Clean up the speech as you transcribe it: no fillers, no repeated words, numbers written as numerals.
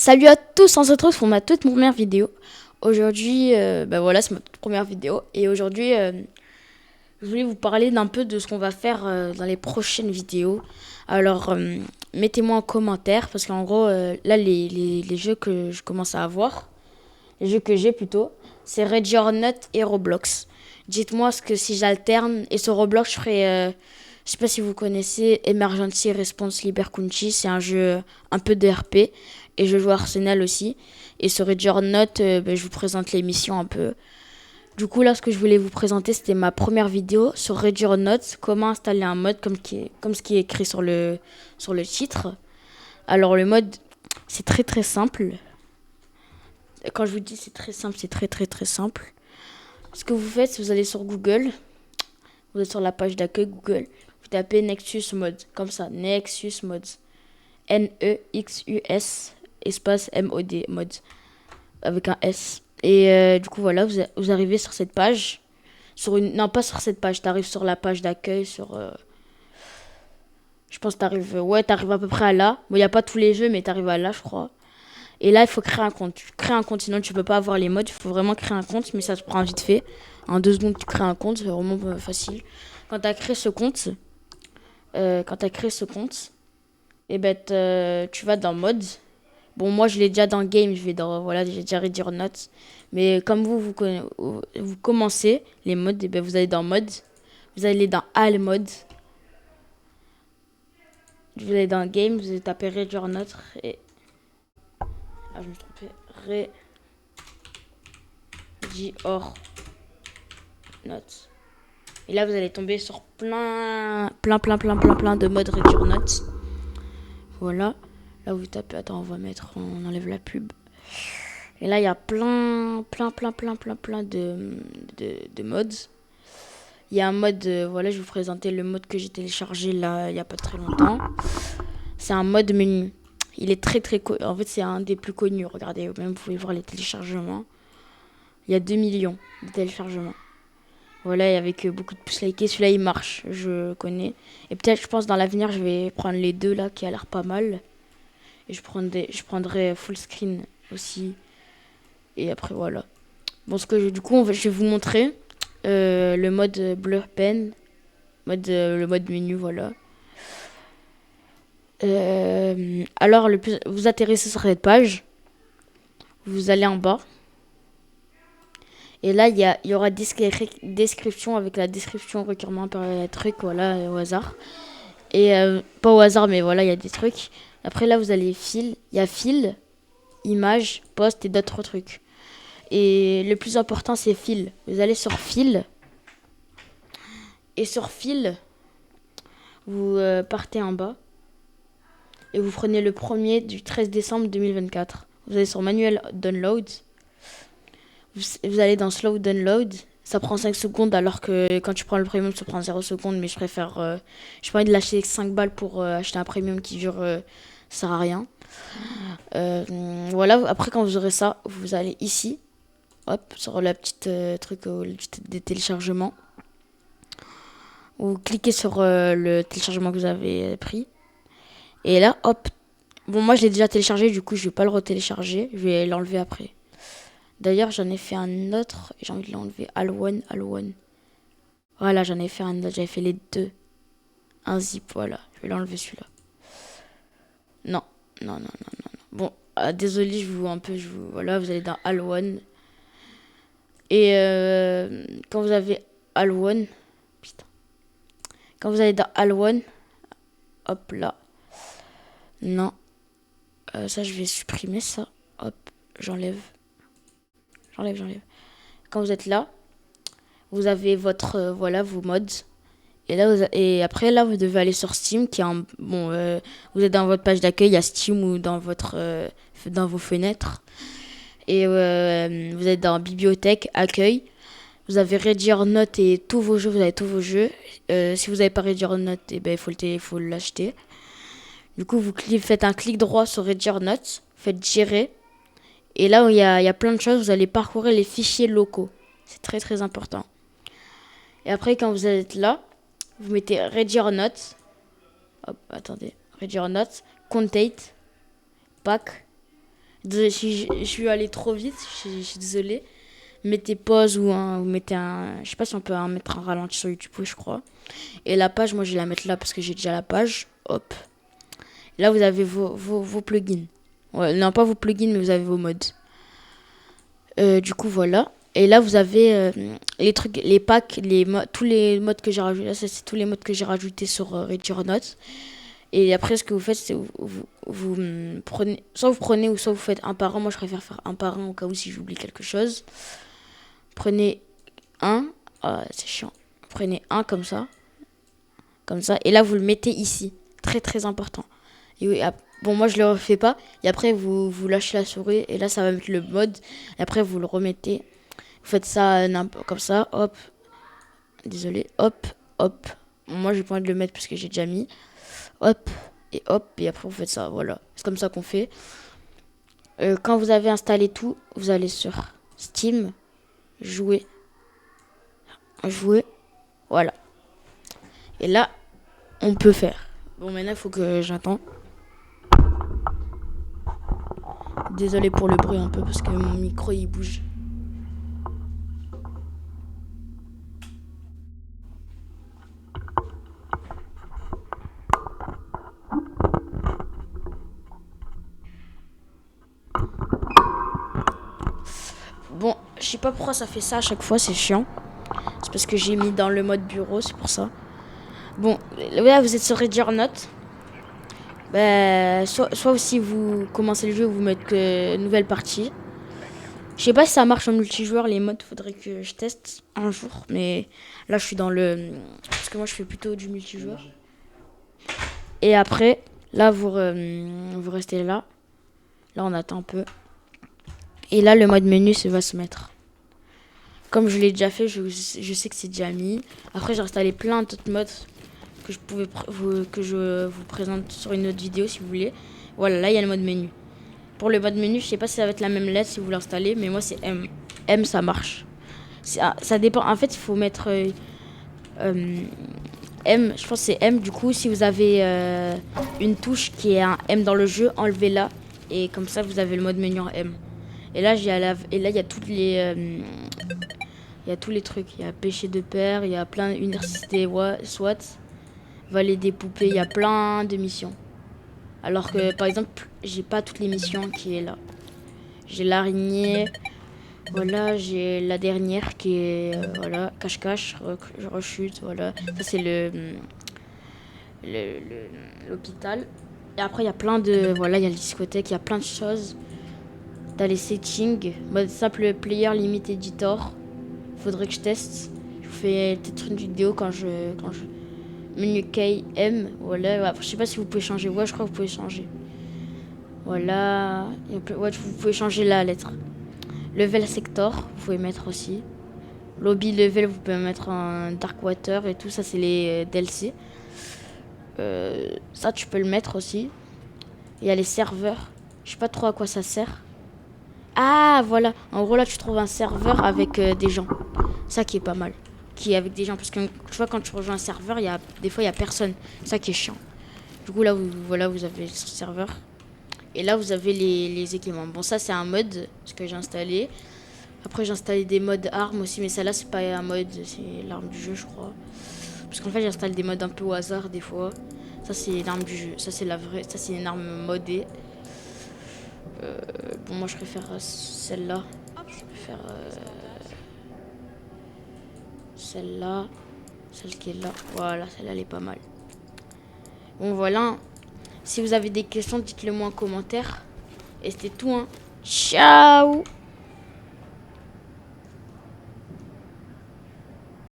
Salut à tous, on se retrouve pour ma toute première vidéo. Aujourd'hui, voilà, c'est ma toute première vidéo. Et aujourd'hui, je voulais vous parler d'un peu de ce qu'on va faire dans les prochaines vidéos. Alors, mettez-moi en commentaire, parce qu'en gros, là, les jeux que je commence à avoir, les jeux que j'ai plutôt, c'est Ready or Not et Roblox. Dites-moi ce que si j'alterne. Et sur Roblox, je ferai, je sais pas si vous connaissez, Emergency Response Libercunchi. C'est un jeu un peu de RP. Et je joue à Arsenal aussi. Et sur Ready or Not, je vous présente l'émission un peu. Du coup, là, ce que je voulais vous présenter, c'était ma première vidéo sur Ready or Not. Comment installer un mode comme ce qui est écrit sur le titre. Alors, le mode, c'est très très simple. Quand je vous dis c'est très simple, c'est très très très simple. Ce que vous faites, c'est vous allez sur Google. Vous êtes sur la page d'accueil Google. Vous tapez Nexus Mods. Comme ça, Nexus Mods. Nexus espace MOD Mods. Avec un S. Et du coup, voilà, vous arrivez sur cette page. Non, pas sur cette page. T'arrives sur la page d'accueil. Je pense que t'arrives. Ouais, t'arrives à peu près à là. Bon, il n'y a pas tous les jeux, mais t'arrives à là, je crois. Et là, il faut créer un compte. Tu crées un compte, sinon tu peux pas avoir les modes. Il faut vraiment créer un compte, mais ça se prend vite fait. En 2 secondes, tu crées un compte, c'est vraiment facile. Quand tu as créé ce compte, et tu vas dans mode. Bon, moi, je l'ai déjà dans game, je vais dans, voilà, j'ai déjà Ready or Not. Mais comme vous commencez les modes, et ben vous allez dans mode. Vous allez dans all mode. Vous allez dans game, vous allez taper Ready or Not. Et... Ah, je me suis trompé. Ready or Not. Et là, vous allez tomber sur plein de modes Ready or Not. Voilà. Là, vous tapez. Attends, on enlève la pub. Et là, il y a plein de modes. Il y a un mode, voilà, je vais vous présenter le mode que j'ai téléchargé là, il n'y a pas très longtemps. C'est un mode menu. Il est très connu. En fait, c'est un des plus connus. Regardez, même vous pouvez voir les téléchargements. Il y a 2 millions de téléchargements. Voilà, et avec beaucoup de pouces likés, celui-là il marche, je connais. Et peut-être, je pense, dans l'avenir, je vais prendre les deux là qui a l'air pas mal. Et je prendrai full screen aussi. Et après, voilà. Bon, du coup, je vais vous montrer le mode Blur Pen. Le mode menu, voilà. Alors, vous atterrissez sur cette page. Vous allez en bas. Et là, il y aura description avec la description requirement par truc, voilà, au hasard. Et pas au hasard, mais voilà, il y a des trucs. Après, là, vous allez il y a fil, image, post et d'autres trucs. Et le plus important, c'est fil. Vous allez sur fil. Et sur fil, vous partez en bas. Et vous prenez le premier du 13 décembre 2024. Vous allez sur manuel download. Vous allez dans slow download. Ça prend 5 secondes alors que quand tu prends le premium, ça prend 0 secondes. Mais je préfère... j'ai pas envie de lâcher 5 balles pour acheter un premium qui dure... ça sert à rien. Voilà, après quand vous aurez ça, vous allez ici. Hop, sur la petite truc des téléchargements. Vous cliquez sur le téléchargement que vous avez pris. Et là, hop. Bon, moi je l'ai déjà téléchargé, du coup je vais pas le retélécharger. Je vais l'enlever après. D'ailleurs, j'en ai fait un autre. J'ai envie de l'enlever. All one. Voilà, j'en ai fait un autre. J'avais fait les deux. Un zip, voilà. Je vais l'enlever celui-là. Non. Bon, désolé, voilà, vous allez dans All One. Et quand vous avez All One. Putain. Quand vous allez dans All One. Hop là. Non. Ça, je vais supprimer ça. Hop, j'enlève. Quand vous êtes là, vous avez vos mods. Et là, et après, là, vous devez aller sur Steam, vous êtes dans votre page d'accueil, il y a Steam ou dans vos fenêtres. Et vous êtes dans bibliothèque, accueil. Vous avez Ready or Not et tous vos jeux, vous avez tous vos jeux. Si vous n'avez pas Ready or Not, il faut l'acheter. Du coup, vous faites un clic droit sur Ready or Not, faites gérer. Et là, il y a plein de choses, vous allez parcourir les fichiers locaux. C'est très très important. Et après, quand vous êtes là, vous mettez Ready or Not. Hop, attendez. Ready or Not. Content. Pack. Désolé, si je suis allé trop vite, je suis désolé. Mettez pause ou vous mettez un. Je sais pas si on peut mettre un ralenti sur YouTube, oui, je crois. Et la page, moi je vais la mettre là parce que j'ai déjà la page. Hop. Là, vous avez vos plugins. Ouais, non, pas vos plugins, mais vous avez vos mods. Du coup, voilà. Et là, vous avez les trucs, les packs, tous les mods que j'ai rajoutés. Là, ça, c'est tous les mods que j'ai rajoutés sur Read Your Notes. Et après, ce que vous faites, c'est vous prenez, soit vous prenez ou soit vous faites un par un. Moi, je préfère faire un par un au cas où si j'oublie quelque chose. Prenez un. Ah, c'est chiant. Prenez un comme ça. Comme ça. Et là, vous le mettez ici. Très, très important. Et oui, bon, moi, je le refais pas. Et après, vous lâchez la souris. Et là, ça va mettre le mode. Et après, vous le remettez. Vous faites ça comme ça. Hop. Désolé. Hop. Hop. Moi, j'ai pas envie de le mettre parce que j'ai déjà mis. Hop. Et hop. Et après, vous faites ça. Voilà. C'est comme ça qu'on fait. Quand vous avez installé tout, vous allez sur Steam. Jouer. Jouer. Voilà. Et là, on peut faire. Bon, maintenant, il faut que j'attends. Désolé pour le bruit un peu parce que mon micro, il bouge. Bon, je sais pas pourquoi ça fait ça à chaque fois, c'est chiant. C'est parce que j'ai mis dans le mode bureau, c'est pour ça. Bon, là, vous êtes sur Read Your Notes. Soit aussi vous commencez le jeu, vous mettez nouvelle partie. Je sais pas si ça marche en multijoueur, les modes, faudrait que je teste un jour. Mais là, je suis dans le... Parce que moi, je fais plutôt du multijoueur. Et après, là, vous restez là. Là, on attend un peu. Et là, le mode menu, ça va se mettre. Comme je l'ai déjà fait, je sais que c'est déjà mis. Après, j'ai installé plein d'autres modes que je vous présente sur une autre vidéo si vous voulez. Voilà, là, il y a le mode menu. Pour le mode menu, je sais pas si ça va être la même lettre si vous l'installez, mais moi, c'est M. M, ça marche. Ça dépend. En fait, il faut mettre M. Je pense que c'est M. Du coup, si vous avez une touche qui est un M dans le jeu, enlevez-la. Et comme ça, vous avez le mode menu en M. Et là, il y a toutes les... il y a tous les trucs. Il y a pêcher de pair, il y a plein d'universités SWAT, valet des poupées, il y a plein de missions. Alors que, par exemple, j'ai pas toutes les missions qui est là. J'ai l'araignée, voilà, j'ai la dernière qui est, voilà, cache-cache, rechute, voilà. Ça, c'est l'hôpital. Et après, il y a plein de, voilà, il y a la discothèque, il y a plein de choses. T'as les settings, mode simple player limit editor. Faudrait que je teste. Je vous fais peut-être une vidéo quand je menu KM, voilà. Je sais pas si vous pouvez changer. Ouais, je crois que vous pouvez changer. Voilà. Ouais, vous pouvez changer la lettre. Level sector, vous pouvez mettre aussi. Lobby level, vous pouvez mettre un dark water et tout. Ça, c'est les DLC. Ça, tu peux le mettre aussi. Il y a les serveurs. Je sais pas trop à quoi ça sert. Ah, voilà. En gros, là, tu trouves un serveur avec des gens. Ça qui est pas mal. Qui est avec des gens. Parce que tu vois, quand tu rejoins un serveur, des fois, il n'y a personne. Ça qui est chiant. Du coup, là, voilà, vous avez ce serveur. Et là, vous avez les équipements. Bon, ça, c'est un mode, ce que j'ai installé. Après, j'ai installé des modes armes aussi. Mais ça, là, c'est pas un mode. C'est l'arme du jeu, je crois. Parce qu'en fait, j'installe des modes un peu au hasard, des fois. Ça, c'est l'arme du jeu. Ça, c'est la vraie. Ça, c'est une arme modée. Bon, moi, je préfère celle-là. Je préfère... celle-là, celle qui est là, voilà, celle-là elle est pas mal. Bon voilà, si vous avez des questions, dites-le moi en commentaire. Et c'était tout, hein. Ciao!